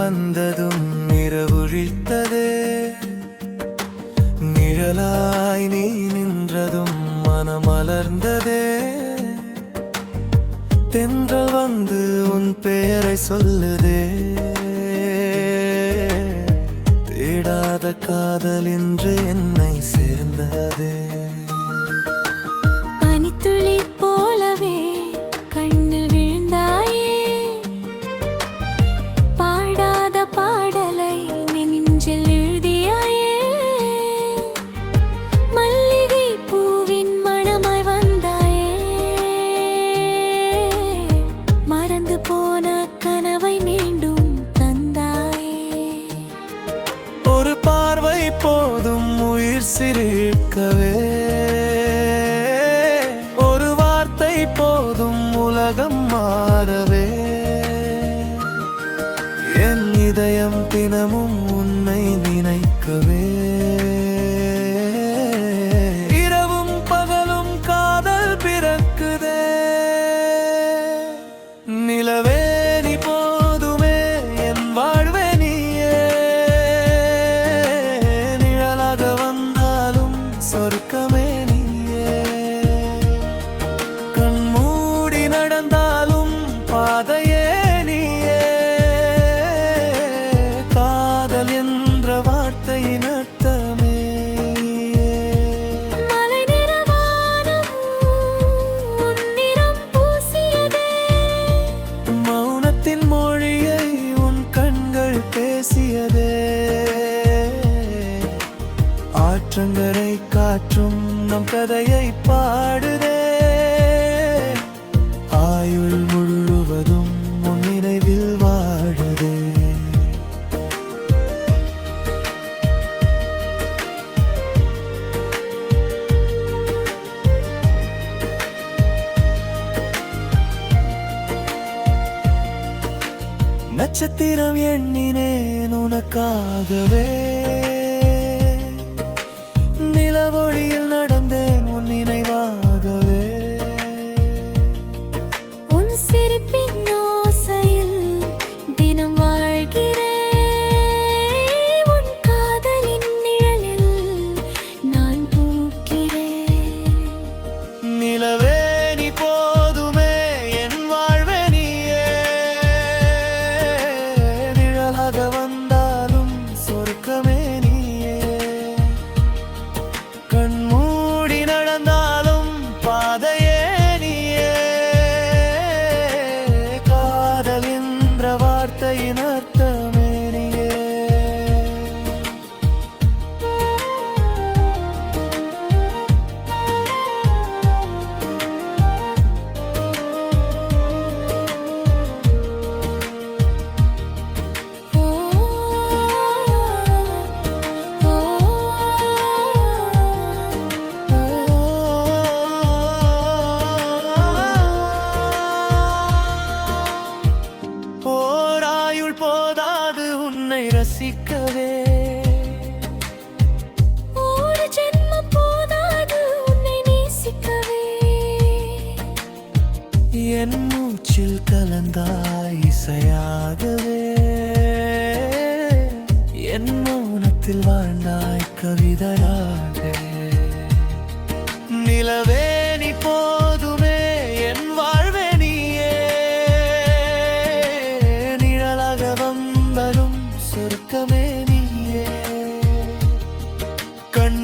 வந்ததும் இரவுழித்ததே. நிழலாய் நீ நின்றதும் மனமலர்ந்ததே. தென்றல் வந்து உன் பெயரை சொல்லுதே. தேடாத காதல் இன்று என்னை சேர்ந்ததே. பனித்துளி போலவே கண்ணில் விழுந்தாயே. பாடாத பாடலை நெஞ்சில் எழுதியாயே. மல்லிகை பூவின் மணமாய் வந்தாயே. மறந்து போன கனவை மீண்டும் தந்தாயே. ஒரு பார்வை போதும் உயிர் சிரிக்கவே. ஒரு வார்த்தை போதும் உலகம் மாறவே. என் இதயம் தினமும் உன்னை நினைக்கவே. இரவும் பகலும் காதல் பிறக்குதே. நிலவே நீ போதுமே என் வாழ்வே நீயே. நிழலாக வந்தாலும் சொர்க்கமே நீயே. கண் மூடி நடந்தாலும் பாதையே நீயே. காதல் என்ற வார்த்தையின் அர்த்தமே நீயே. மலை நிற வானம் உன் நிறம் பூசியதே. மௌனத்தின் மொழியை உன் கண்கள் பேசியதே. ஆற்றங்கரை காற்றும் நம் கதையை பாடுதே. ஆயுள் முழுவதும் உன் நினைவில் வாழுதே. நட்சத்திரம் எண்ணினேன் உனக்காகவே. நிலவொளியில் நடந்தேன் உன் நினைவாகவே. உன் சிரிப்பின் ஓசையில் தினம் வாழ்கிறேன். உன் காதலின் நிழலில் நான் பூக்கிறேன். நிலவே நீ போதுமே என் வாழ்வே நீயே. நிழலாக வந்தாலும் சொர்க்கமே நீயே. கண் மூடி நடந்தாலும் பாதையே நீயே. காதல் என்ற வார்த்தையின் அர்த்தமே நீயே. ஓ ஓ ஓராயுள் போதாது உன்னை ரசிக்கவே. ஒரு ஜென்மம் போதாது உன்னை நேசிக்கவே. என் மூச்சில் கலந்தாய் இசையாகவே. என் மௌனத்தில் வாழ்ந்தாய் கவிதையாக. நிலவே நீ போதுமே என் வாழ்வே நீயே. நிழலாக வந்தரும் சொர்க்கமே நீயே. கண்